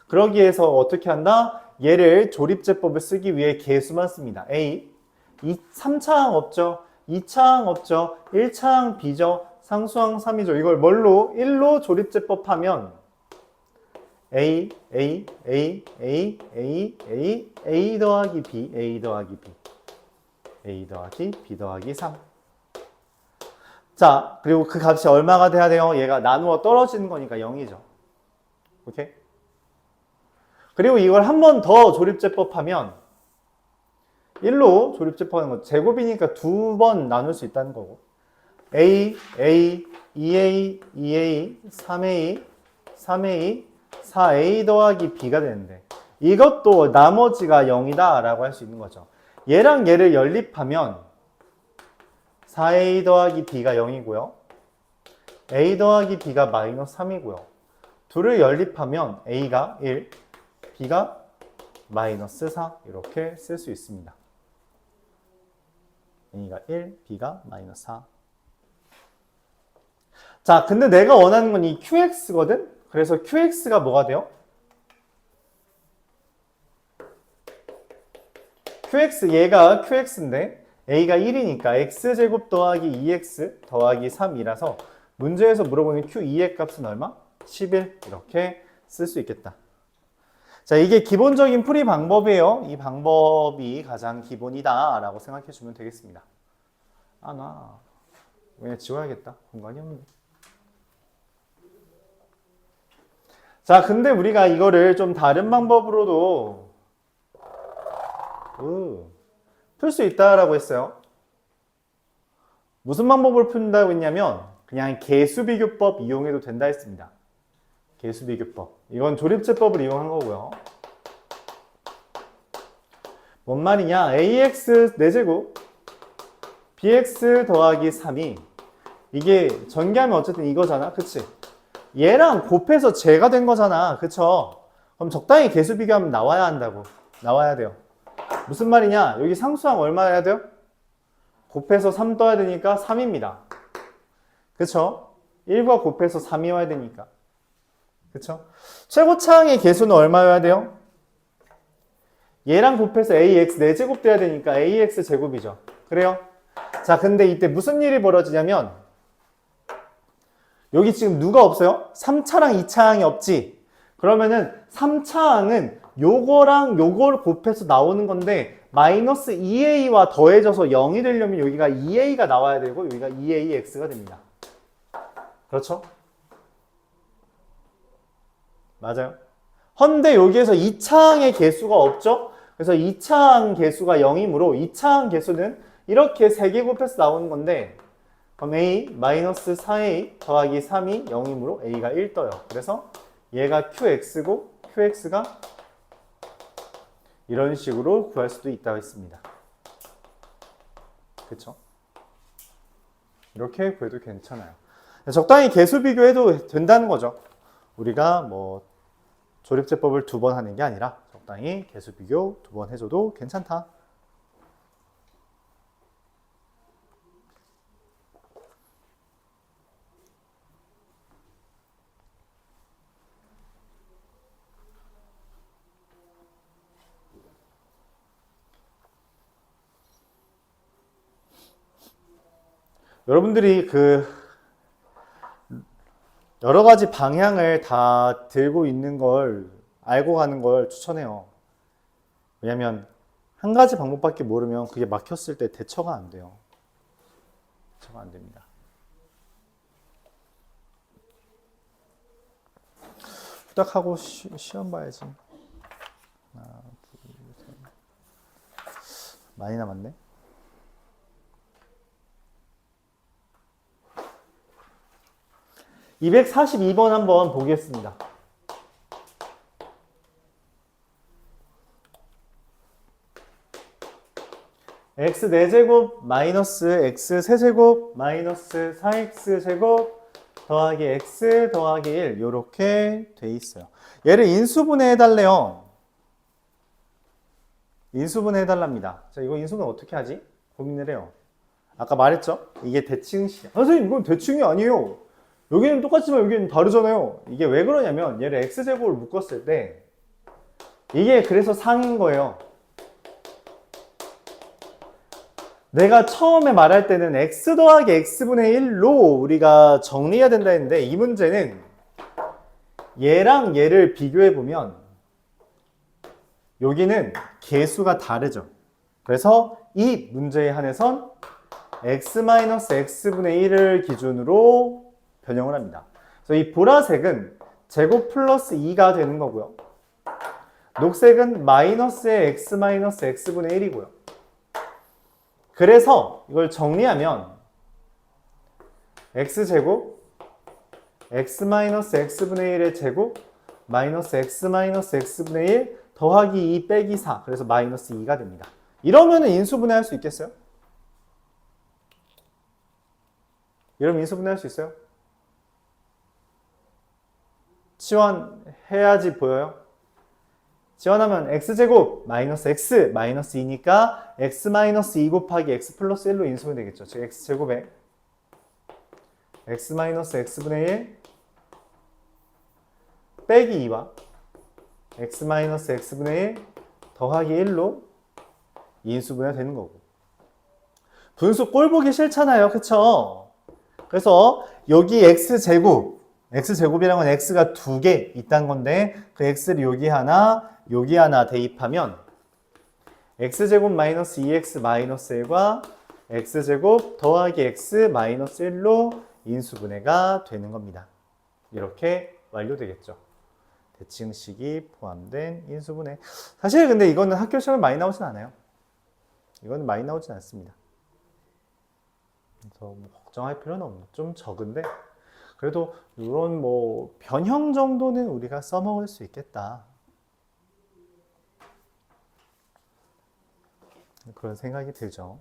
그러기 위해서 어떻게 한다? 얘를 조립제법을 쓰기 위해 개수만 씁니다. A, 3차항 없죠? 2차항 없죠? 1차항 B죠? 상수항 3이죠? 이걸 뭘로? 1로 조립제법 하면 A, A, A, A, A, A, A 더하기 B, A 더하기 B, A 더하기 B 더하기 3. 자, 그리고 그 값이 얼마가 돼야 돼요? 얘가 나누어 떨어지는 거니까 0이죠. 오케이? 그리고 이걸 한 번 더 조립제법 하면 1로 조립제법 하는 거 제곱이니까 2번 나눌 수 있다는 거고 A, A, 2A, 2A, 3A, 3A, 4A 더하기 B가 되는데 이것도 나머지가 0이다 라고 할 수 있는 거죠. 얘랑 얘를 연립하면 4A 더하기 B가 0이고요. A 더하기 B가 마이너스 3이고요. 둘을 연립하면 A가 1, B가 마이너스 4 이렇게 쓸 수 있습니다. A가 1, B가 마이너스 4. 자, 근데 내가 원하는 건 이 QX거든? 그래서 QX가 뭐가 돼요? QX, 얘가 QX인데 A가 1이니까 X제곱 더하기 2X 더하기 3이라서 문제에서 물어보는 Q2의 값은 얼마? 11 이렇게 쓸 수 있겠다. 자, 이게 기본적인 풀이 방법이에요. 이 방법이 가장 기본이다 라고 생각해 주면 되겠습니다. 아, 나 그냥 지워야겠다. 공간이 없네. 자, 근데 우리가 이거를 좀 다른 방법으로도 풀 수 있다라고 했어요. 무슨 방법을 푼다고 했냐면 그냥 개수비교법 이용해도 된다 했습니다. 개수비교법. 이건 조립제법을 이용한 거고요. 뭔 말이냐? ax 4제곱 bx 더하기 3이 이게 전개하면 어쨌든 이거잖아. 그치? 얘랑 곱해서 제가 된 거잖아. 그쵸? 그럼 적당히 개수 비교하면 나와야 한다고. 나와야 돼요. 무슨 말이냐? 여기 상수항 얼마 해야 돼요? 곱해서 3 떠야 되니까 3입니다. 그쵸? 1과 곱해서 3이 와야 되니까. 그쵸? 최고차항의 개수는 얼마여야 돼요? 얘랑 곱해서 ax 4제곱 돼야 되니까 ax 제곱이죠. 그래요? 자, 근데 이때 무슨 일이 벌어지냐면 여기 지금 누가 없어요? 3차랑 2차항이 없지? 그러면은 3차항은 요거랑 요걸 곱해서 나오는 건데 마이너스 2a와 더해져서 0이 되려면 여기가 2a가 나와야 되고 여기가 2ax가 됩니다. 그렇죠? 맞아요. 헌데 여기에서 2차항의 개수가 없죠? 그래서 2차항 개수가 0이므로 2차항 개수는 이렇게 3개 곱해서 나오는 건데 그럼 a 마이너스 4a 더하기 3이 0이므로 a가 1 떠요. 그래서 얘가 qx고 qx가 이런 식으로 구할 수도 있다고 했습니다. 그쵸? 이렇게 구해도 괜찮아요. 적당히 개수 비교해도 된다는 거죠. 우리가 뭐 조립제법을 2번 하는 게 아니라 적당히 개수 비교 2번 해줘도 괜찮다. 여러분들이 여러 가지 방향을 다 들고 있는 걸 알고 가는 걸 추천해요. 왜냐면 한 가지 방법밖에 모르면 그게 막혔을 때 대처가 안 돼요. 대처가 안 됩니다. 후딱 하고 시험 봐야지. 하나, 둘, 많이 남았네. (242번) 한번 보겠습니다. x 4제곱 마이너스 x 세제곱 마이너스 4x 제곱 더하기 x 더하기 1 요렇게 돼 있어요. 얘를 인수분해 해달래요. 인수분해 해달랍니다. 자, 이거 인수분해 어떻게 하지? 고민을 해요. 아까 말했죠? 이게 대칭식이야. 선생님 이건 대칭이 아니에요. 여기는 똑같지만 여기는 다르잖아요. 이게 왜 그러냐면 얘를 x제곱을 묶었을 때 이게 그래서 상인 거예요. 내가 처음에 말할 때는 x 더하기 x분의 1로 우리가 정리해야 된다 했는데 이 문제는 얘랑 얘를 비교해보면 여기는 개수가 다르죠. 그래서 이 문제에 한해선 x-x분의 1을 기준으로 변형을 합니다. 그래서 이 보라색은 제곱 플러스 2가 되는 거고요. 녹색은 마이너스의 x-x분의 1이고요. 그래서 이걸 정리하면 x제곱 x-x분의 1의 제곱 마이너스 x-x분의 1 더하기 2 빼기 4 그래서 마이너스 2가 됩니다. 이러면 인수분해 할 수 있겠어요? 이러면 인수분해 할 수 있어요? 치환해야지 보여요? 지원하면 x제곱 마이너스 x 마이너스 2니까 x 마이너스 2 곱하기 x 플러스 1로 인수분해 되겠죠. 즉 x제곱에 x 마이너스 x분의 1 빼기 2와 x 마이너스 x분의 1 더하기 1로 인수분해 되는 거고. 분수 꼴 보기 싫잖아요. 그쵸? 그래서 여기 x제곱이란 건 x가 2개 있다는 건데 그 x를 여기 하나 대입하면 x제곱 마이너스 2x 마이너스 1과 x제곱 더하기 x 마이너스 1로 인수분해가 되는 겁니다. 이렇게 완료되겠죠. 대칭식이 포함된 인수분해. 사실 근데 이거는 학교 시험에 많이 나오진 않아요. 이거는 많이 나오진 않습니다. 그래서 뭐 걱정할 필요는 없는, 좀 적은데 그래도 이런 뭐 변형 정도는 우리가 써먹을 수 있겠다. 그런 생각이 들죠.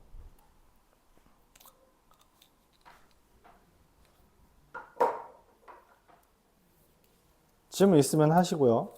질문 있으면 하시고요.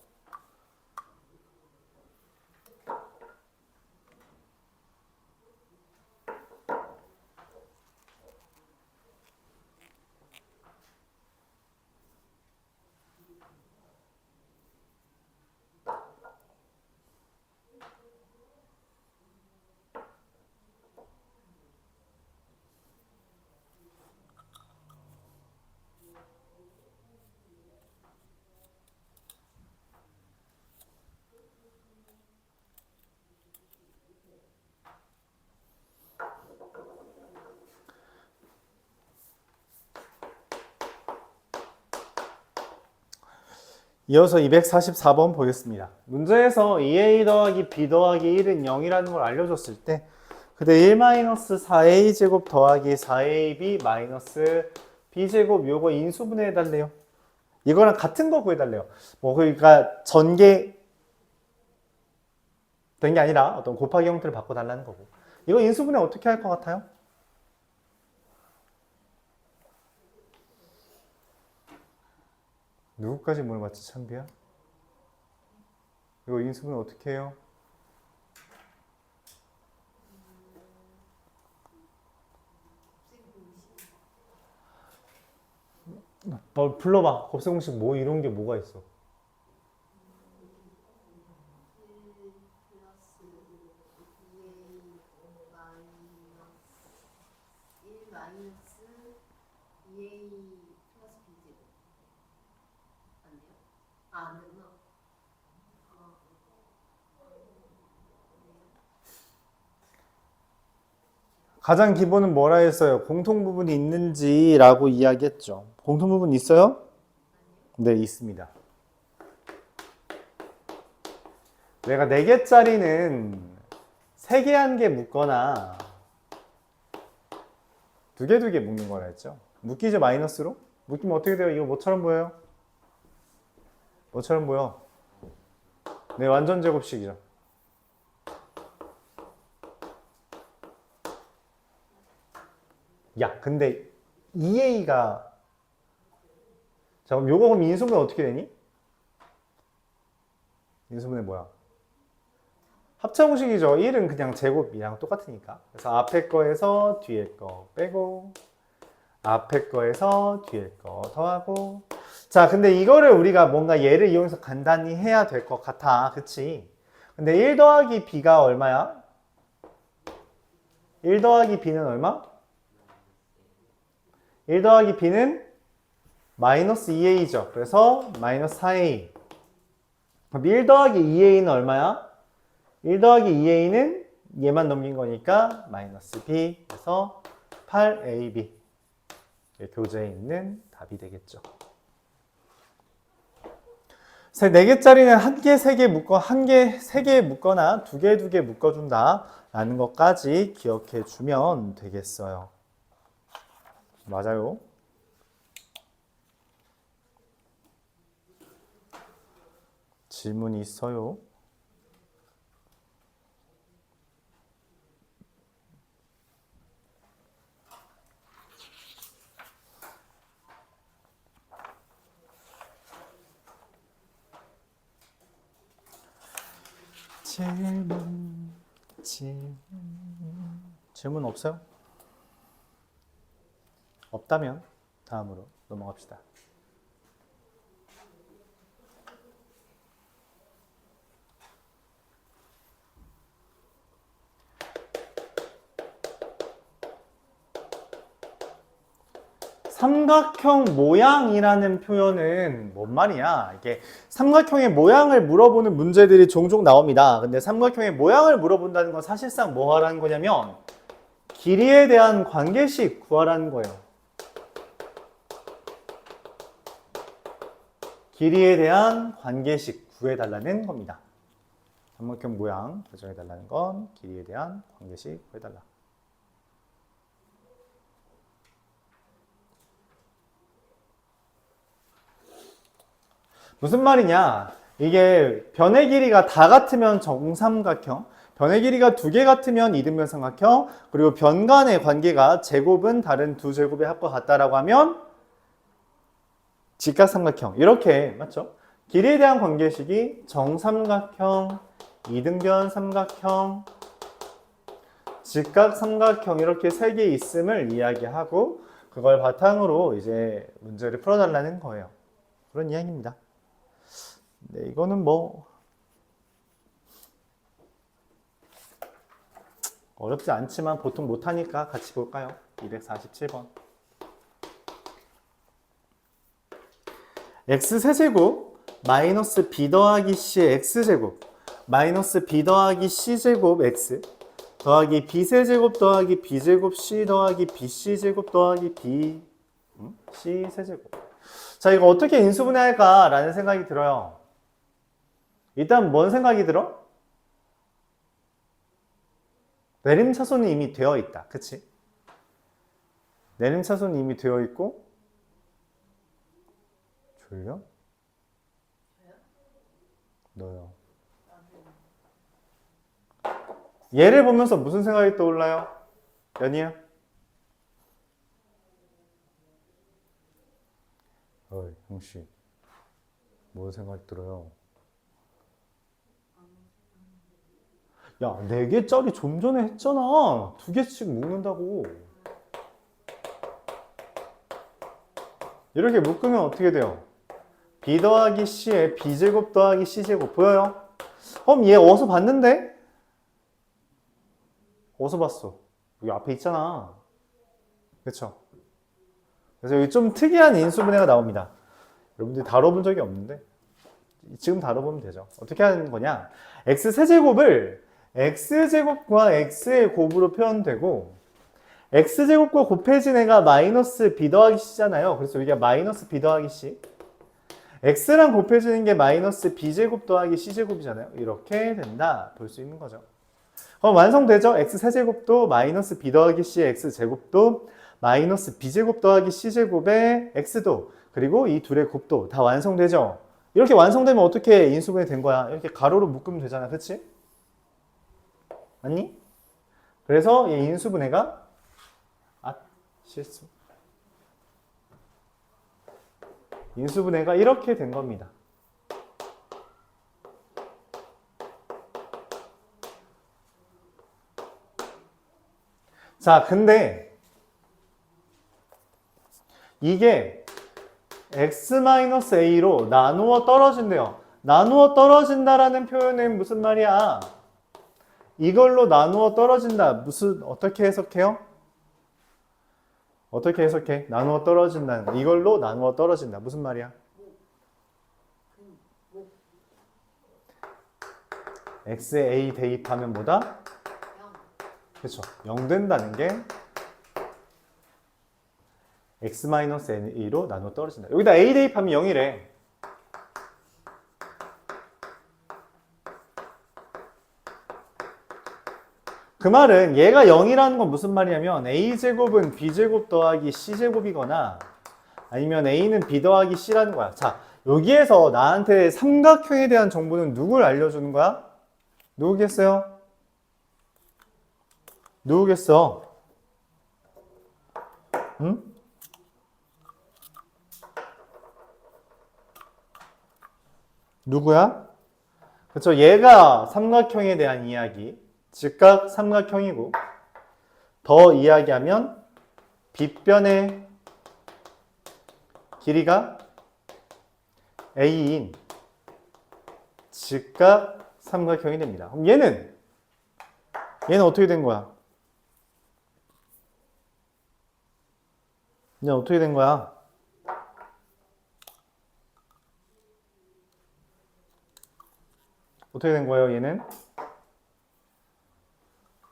이어서 244번 보겠습니다. 문제에서 2a 더하기 b 더하기 1은 0이라는 걸 알려줬을 때 그때 1-4a 제곱 더하기 4ab 마이너스 b제곱 요거 인수분해 해달래요. 이거랑 같은 거 구해달래요. 뭐 그러니까 전개 된 게 아니라 어떤 곱하기 형태를 바꿔달라는 거고. 이거 인수분해 어떻게 할 것 같아요? 누구까지 물어봤지, 창비야? 이거 인수분해 어떻게 해요? 불러봐. 곱셈 공식 뭐 이런 게 뭐가 있어? 가장 기본은 뭐라 했어요? 공통부분이 있는지라고 이야기했죠. 공통부분 있어요? 네, 있습니다. 내가 4개짜리는 세 개 한 개 묶거나 두 개 묶는 거라 했죠. 묶이죠, 마이너스로? 묶이면 어떻게 돼요? 이거 뭐처럼 보여요? 뭐처럼 보여? 네, 완전 제곱식이죠. 야, 근데 2a가 자, 그럼 요거 그럼 인수분해 어떻게 되니? 인수분해 뭐야? 합차공식이죠. 1은 그냥 제곱이랑 똑같으니까. 그래서 앞에 거에서 뒤에 거 빼고 앞에 거에서 뒤에 거 더하고. 자, 근데 이거를 우리가 뭔가 얘를 이용해서 간단히 해야 될 것 같아. 그치? 근데 1 더하기 b가 얼마야? 1 더하기 b는 얼마? 1 더하기 b는 마이너스 2a죠. 그래서 마이너스 4a. 그럼 1 더하기 2a는 얼마야? 1 더하기 2a는 얘만 넘긴 거니까 마이너스 b. 그래서 8ab. 교재에 있는 답이 되겠죠. 4개짜리는 1개, 3개 묶어, 1개, 3개 묶거나 2개, 2개 묶어준다 라는 것까지 기억해 주면 되겠어요. 맞아요. 질문이 있어요? 질문 없어요? 없다면 다음으로 넘어갑시다. 삼각형 모양이라는 표현은 뭔 말이야? 이게 삼각형의 모양을 물어보는 문제들이 종종 나옵니다. 근데 삼각형의 모양을 물어본다는 건 사실상 뭐 하라는 거냐면 길이에 대한 관계식 구하라는 거예요. 길이에 대한 관계식 구해달라는 겁니다. 삼각형 모양 결정해달라는 건 길이에 대한 관계식 구해달라. 무슨 말이냐? 이게 변의 길이가 다 같으면 정삼각형, 변의 길이가 2개 같으면 이등변 삼각형, 그리고 변 간의 관계가 제곱은 다른 두 제곱의 합과 같다라고 하면 직각삼각형. 이렇게 맞죠? 길이에 대한 관계식이 정삼각형, 이등변 삼각형, 직각삼각형 이렇게 3개 있음을 이야기하고 그걸 바탕으로 이제 문제를 풀어달라는 거예요. 그런 이야기입니다. 네, 이거는 뭐 어렵지 않지만 보통 못하니까 같이 볼까요? 247번. x세제곱 마이너스 b 더하기 c의 x제곱 마이너스 b 더하기 c제곱 x 더하기 b세제곱 더하기 b제곱 c 더하기 bc제곱 더하기 bc세제곱. 자, 이거 어떻게 인수분해할까? 라는 생각이 들어요. 일단 뭔 생각이 들어? 내림차순이 이미 되어 있다. 그치? 내림차순이 이미 되어 있고 졸려? 너요. 얘를 보면서 무슨 생각이 떠올라요? 연희야? 어이, 형씨. 뭐 생각이 들어요? 야, 4개짜리 좀 전에 했잖아. 2개씩 묶는다고. 이렇게 묶으면 어떻게 돼요? b 더하기 c에 b제곱 더하기 c제곱 보여요? 그럼 얘 어디서 봤는데? 어디서 봤어? 여기 앞에 있잖아. 그쵸? 그래서 여기 좀 특이한 인수분해가 나옵니다. 여러분들이 다뤄본 적이 없는데 지금 다뤄보면 되죠. 어떻게 하는 거냐? x세제곱을 x제곱과 x의 곱으로 표현되고 x제곱과 곱해진 애가 마이너스 b 더하기 c잖아요. 그래서 여기가 마이너스 b 더하기 c x랑 곱해지는 게 마이너스 b제곱 더하기 c제곱이잖아요. 이렇게 된다 볼 수 있는 거죠. 그럼 완성되죠? x 세제곱도 마이너스 b 더하기 c의 x 제곱도 마이너스 b 제곱 더하기 c 제곱의 x도 그리고 이 둘의 곱도 다 완성되죠? 이렇게 완성되면 어떻게 인수분해 된 거야? 이렇게 가로로 묶으면 되잖아, 그치? 맞니? 그래서 이 인수분해가 실수. 인수분해가 이렇게 된 겁니다. 자, 근데 이게 x-a로 나누어 떨어진대요. 나누어 떨어진다라는 표현은 무슨 말이야? 이걸로 나누어 떨어진다. 어떻게 해석해요? 어떻게 해석해? 나누어 떨어진다는 이걸로 나누어 떨어진다. 무슨 말이야? x에 a 대입하면 뭐다? 그렇죠. 0 된다는 게 x-a로 나누어 떨어진다. 여기다 a 대입하면 0이래. 그 말은 얘가 0이라는 건 무슨 말이냐면 a제곱은 b제곱 더하기 c제곱이거나 아니면 a는 b 더하기 c라는 거야. 자, 여기에서 나한테 삼각형에 대한 정보는 누굴 알려주는 거야? 누구겠어요? 누구겠어? 응? 누구야? 그렇죠. 얘가 삼각형에 대한 이야기. 즉각 삼각형이고 더 이야기하면 빗변의 길이가 a인 즉각 삼각형이 됩니다. 그럼 얘는 어떻게 된 거야? 얘는 어떻게 된 거야? 어떻게 된 거예요, 얘는?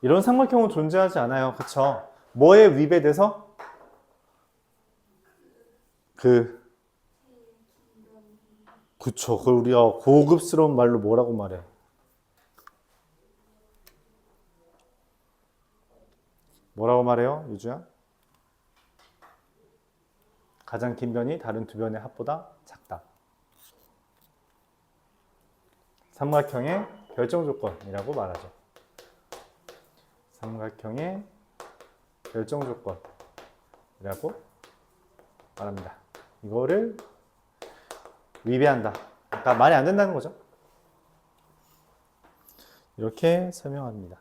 이런 삼각형은 존재하지 않아요. 그쵸? 뭐에 위배돼서? 그쵸. 그걸 우리가 고급스러운 말로 뭐라고 말해? 뭐라고 말해요, 유주야? 가장 긴 변이 다른 두 변의 합보다 작다. 삼각형의 결정 조건이라고 말하죠. 삼각형의 결정 조건이라고 말합니다. 이거를 위배한다. 그러니까 말이 안 된다는 거죠. 이렇게 설명합니다.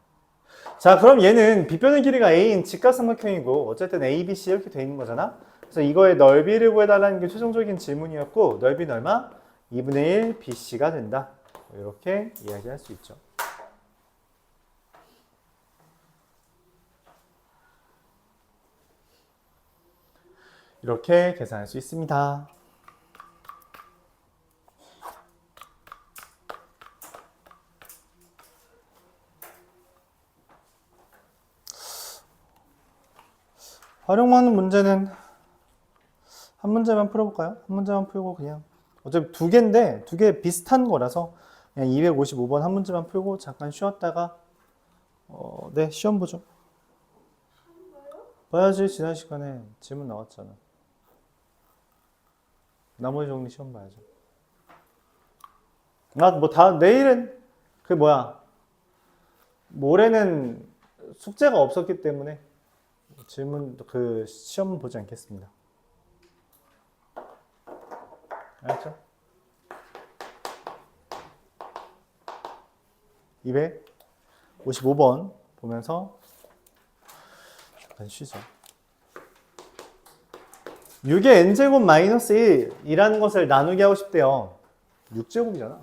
자, 그럼 얘는 빗변의 길이가 a인 직각삼각형이고 어쨌든 a, b, c 이렇게 돼 있는 거잖아. 그래서 이거의 넓이를 구해달라는 게 최종적인 질문이었고 넓이는 얼마? 2분의 1 bc가 된다. 이렇게 이야기할 수 있죠. 이렇게 계산할 수 있습니다. 활용하는 문제는 한 문제만 풀어볼까요? 한 문제만 풀고 그냥 어차피 두 개인데 두 개 비슷한 거라서 그냥 255번 한 문제만 풀고 잠깐 쉬었다가 네, 시험 보죠. 봐야지. 지난 시간에 질문 나왔잖아. 나머지 정리 시험 봐야죠. 내일은 모레는 숙제가 없었기 때문에 시험 보지 않겠습니다. 알았죠? 255번 보면서 잠깐 쉬죠. 6의 n제곱 마이너스 1이라는 것을 나누게 하고 싶대요. 6제곱이잖아.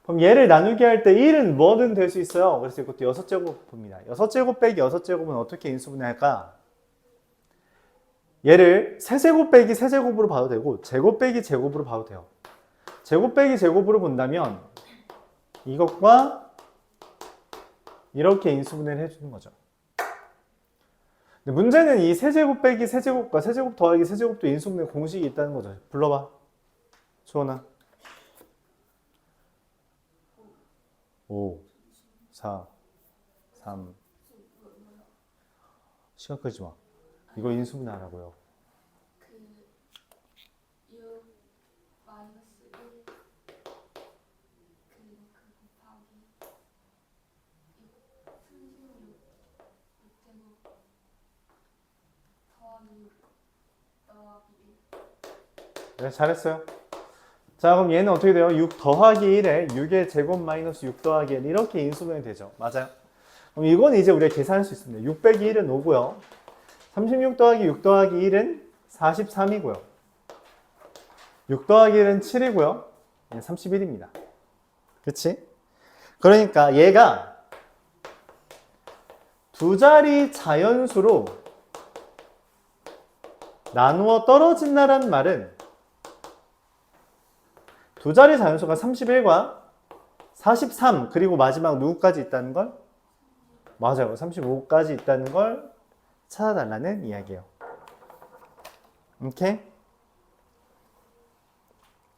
그럼 얘를 나누게 할 때 1은 뭐든 될 수 있어요. 그래서 이것도 6제곱 봅니다. 6제곱 빼기 6제곱은 어떻게 인수분해할까? 얘를 세제곱 빼기 세제곱으로 봐도 되고 제곱 빼기 제곱으로 봐도 돼요. 제곱 빼기 제곱으로 본다면 이것과 이렇게 인수분해를 해주는 거죠. 근데 문제는 이 세제곱 빼기 세제곱과 세제곱 더하기 세제곱도 인수분해 공식이 있다는 거죠. 불러봐. 수원아. 5, 4, 3. 시간 끄지 마. 이거 인수분해하라고요. 그 6 마이너스 1 그리고 그 곱하기 36 6제곱 더하기 6 더하기 1 네, 잘했어요. 자, 그럼 얘는 어떻게 돼요? 6 더하기 1에 6의 제곱 마이너스 6 더하기 1 이렇게 인수분해 되죠. 맞아요. 그럼 이건 이제 우리가 계산할 수 있습니다. 6 빼기 1은 5고요. 36 더하기 6 더하기 1은 43이고요. 6 더하기 1은 7이고요. 31입니다. 그치? 그러니까 얘가 두 자리 자연수로 나누어 떨어진다는 말은 두 자리 자연수가 31과 43 그리고 마지막 누구까지 있다는 걸? 맞아요. 35까지 있다는 걸 찾아달라는 이야기예요. 오케이?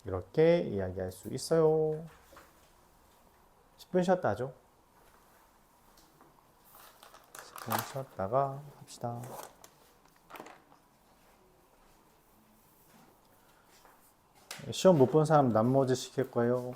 이렇게 이야기할 수 있어요. 10분 쉬었다 하죠. 10분 쉬었다가 합시다. 시험 못 본 사람 남모즈 시킬 거예요.